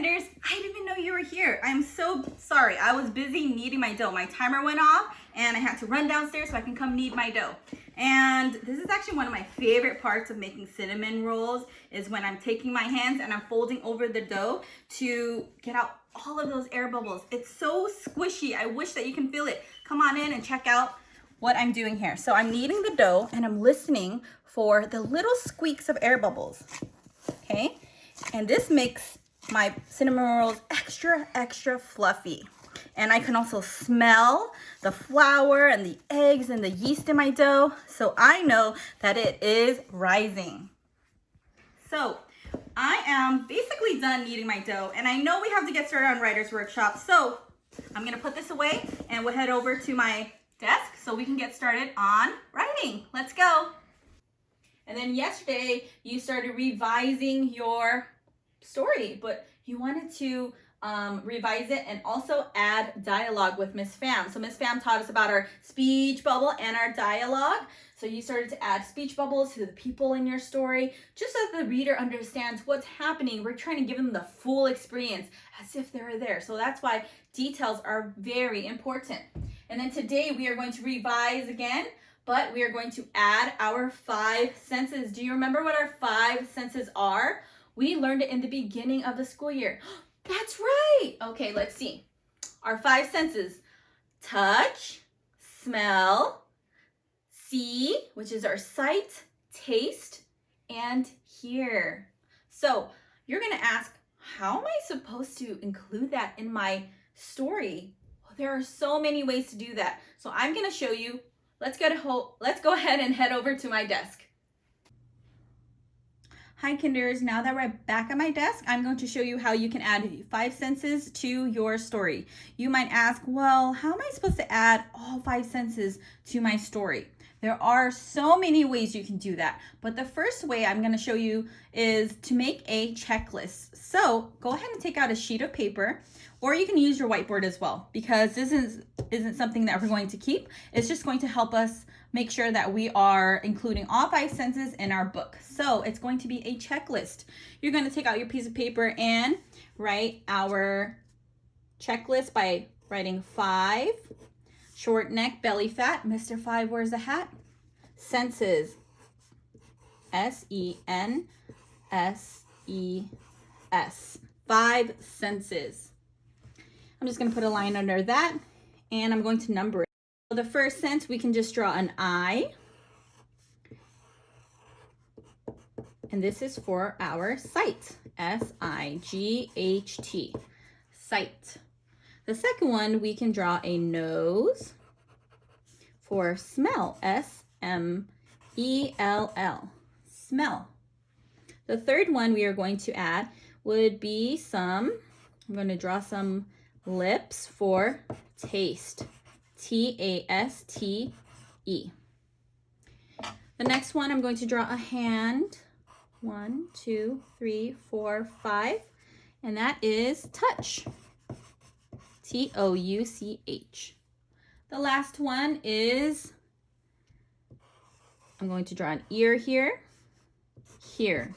Kinders, I didn't even know you were here. I'm so sorry. I was busy kneading my dough. My timer went off and I had to run downstairs so I can come knead my dough. And this is actually one of my favorite parts of making cinnamon rolls is when I'm taking my hands and I'm folding over the dough to get out all of those air bubbles. It's so squishy. I wish that you can feel it. Come on in and check out what I'm doing here. So I'm kneading the dough and I'm listening for the little squeaks of air bubbles. Okay, and this makes my cinnamon rolls extra fluffy. And I can also smell the flour and the eggs and the yeast in my dough, so I know that it is rising. So I am basically done kneading my dough, and I know we have to get started on writer's workshop, so I'm gonna put this away and we'll head over to my desk so we can get started on writing. Let's go. And then yesterday you started revising your story, but you wanted to revise it and also add dialogue with Miss Pham. So Miss Pham taught us about our speech bubble and our dialogue. So you started to add speech bubbles to the people in your story, just so that the reader understands what's happening. We're trying to give them the full experience as if they were there. So that's why details are very important. And then today we are going to revise again, but we are going to add our 5 senses. Do you remember what our 5 senses are? We learned it in the beginning of the school year. That's right. Okay, let's see. Our 5 senses: touch, smell, see, which is our sight, taste, and hear. So you're gonna ask, how am I supposed to include that in my story? Well, there are so many ways to do that. So I'm gonna show you. Let's go ahead and head over to my desk. Hi Kinders, now that we're back at my desk, I'm going to show you how you can add 5 senses to your story. You might ask, well, how am I supposed to add all 5 senses to my story? There are so many ways you can do that, but the first way I'm going to show you is to make a checklist. So go ahead and take out a sheet of paper, or you can use your whiteboard as well, because this isn't something that we're going to keep. It's just going to help us make sure that we are including all 5 senses in our book. So it's going to be a checklist. You're going to take out your piece of paper and write our checklist by writing 5, short neck, belly fat, Mr. 5 wears a hat, senses, S-E-N-S-E-S, 5 senses. I'm just going to put a line under that, and I'm going to number it. So the first sense, we can just draw an eye. And this is for our sight, S-I-G-H-T, sight. The second one, we can draw a nose. For smell, S-M-E-L-L, smell. The third one we are going to add would be I'm going to draw some lips for taste, T-A-S-T-E. The next one, I'm going to draw a hand, 1, 2, 3, 4, 5, and that is touch, T-O-U-C-H. The last one is, I'm going to draw an ear here, here.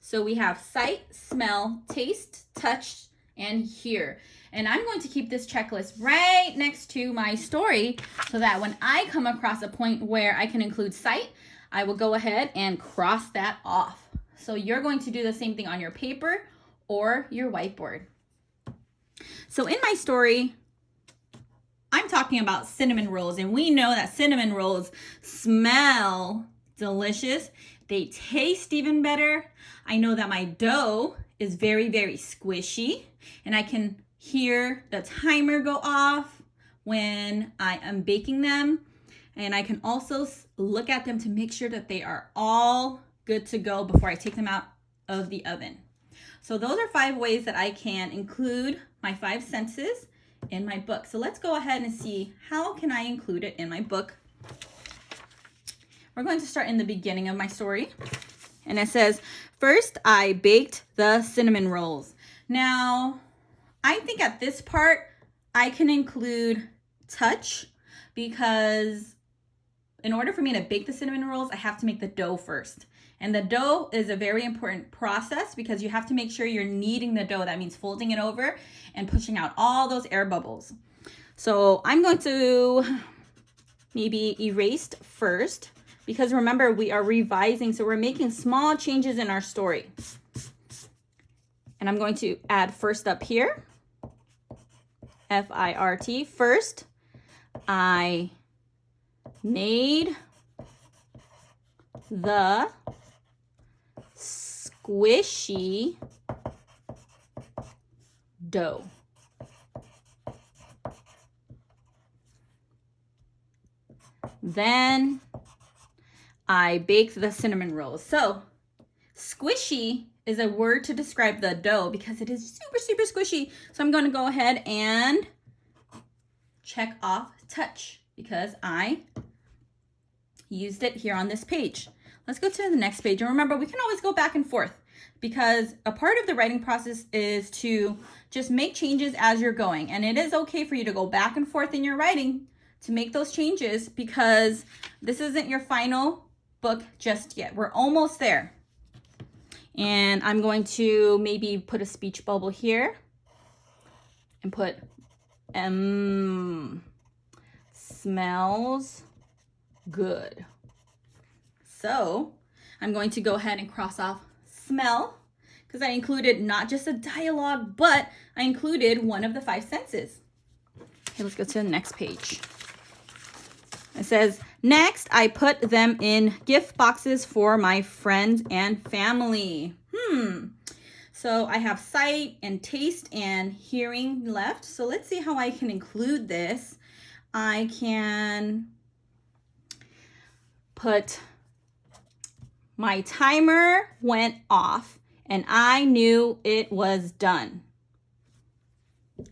So we have sight, smell, taste, touch, and hear. And I'm going to keep this checklist right next to my story so that when I come across a point where I can include sight, I will go ahead and cross that off. So you're going to do the same thing on your paper or your whiteboard. So in my story, I'm talking about cinnamon rolls, and we know that cinnamon rolls smell delicious. They taste even better. I know that my dough is very squishy, and I can hear the timer go off when I am baking them. And I can also look at them to make sure that they are all good to go before I take them out of the oven. So those are 5 ways that I can include my 5 senses in my book. So let's go ahead and see, how can I include it in my book? We're going to start in the beginning of my story. And it says, first I baked the cinnamon rolls. Now, I think at this part, I can include touch, because in order for me to bake the cinnamon rolls, I have to make the dough first. And the dough is a very important process because you have to make sure you're kneading the dough. That means folding it over and pushing out all those air bubbles. So I'm going to maybe erase first because remember we are revising. So we're making small changes in our story. And I'm going to add first up here, F-I-R-T. First, I made the squishy dough. Then I baked the cinnamon rolls. So squishy is a word to describe the dough because it is super, super squishy. So I'm going to go ahead and check off touch because I used it here on this page. Let's go to the next page. And remember, we can always go back and forth because a part of the writing process is to just make changes as you're going. And it is okay for you to go back and forth in your writing to make those changes because this isn't your final book just yet. We're almost there. And I'm going to maybe put a speech bubble here and put smells good. So I'm going to go ahead and cross off smell because I included not just a dialogue, but I included one of the 5 senses. Okay, let's go to the next page. It says, next, I put them in gift boxes for my friends and family. So I have sight and taste and hearing left. So let's see how I can include this. I can put my timer went off and I knew it was done.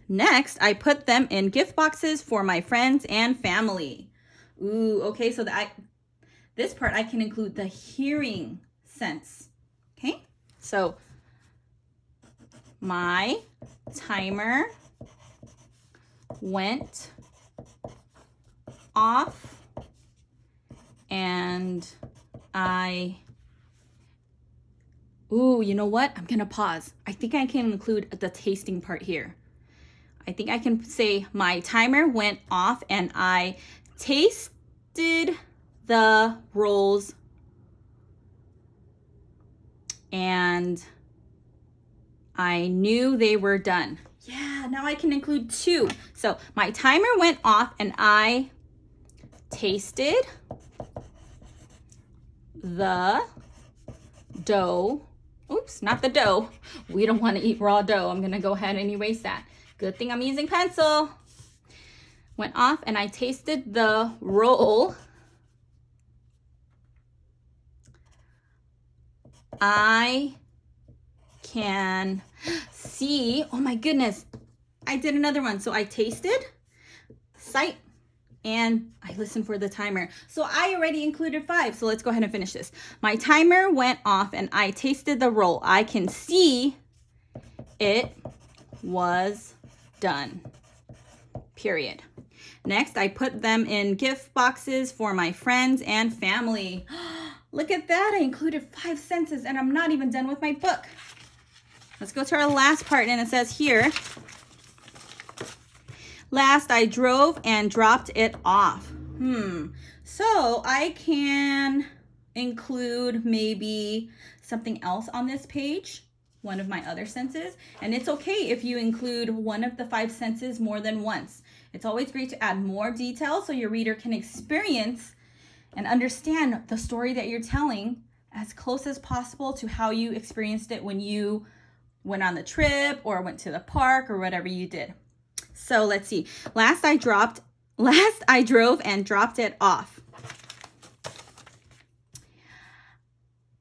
Next, I put them in gift boxes for my friends and family. Ooh, okay, so this part I can include the hearing sense. Okay, so my timer went off and ooh, you know what? I'm gonna pause. I think I can include the tasting part here. I think I can say my timer went off and I tasted the rolls and I knew they were done. Yeah, now I can include 2. So my timer went off and I tasted the dough. Oops, not the dough. We don't want to eat raw dough. I'm going to go ahead and erase that. Good thing I'm using pencil. Went off and I tasted the roll. I can see, oh my goodness, I did another one. So I tasted, sight, and I listened for the timer. So I already included 5. So let's go ahead and finish this. My timer went off and I tasted the roll. I can see it was done. Period. Next, I put them in gift boxes for my friends and family. Look at that. I included 5 senses and I'm not even done with my book. Let's go to our last part and it says here, last I drove and dropped it off. So I can include maybe something else on this page, one of my other senses. And it's okay if you include one of the 5 senses more than once. It's always great to add more detail so your reader can experience and understand the story that you're telling as close as possible to how you experienced it when you went on the trip or went to the park or whatever you did. So let's see. Last I drove and dropped it off.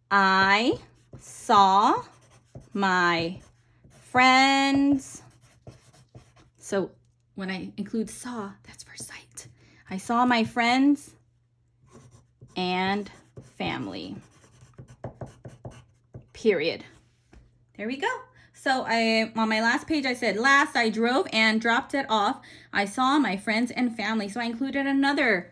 I saw my friends. So when I include saw, that's for sight. I saw my friends and family. Period. There we go. So on my last page, I said, last I drove and dropped it off. I saw my friends and family. So I included another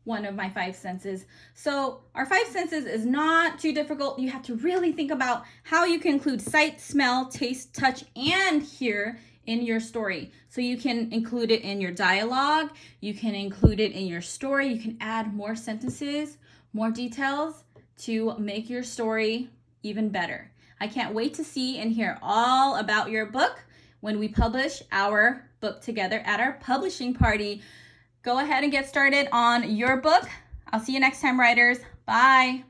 one of my 5 senses. So our 5 senses is not too difficult. You have to really think about how you can include sight, smell, taste, touch, and hear in your story. So you can include it in your dialogue, you can include it in your story, you can add more sentences, more details to make your story even better. I can't wait to see and hear all about your book when we publish our book together at our publishing party. Go ahead and get started on your book. I'll see you next time, writers. Bye.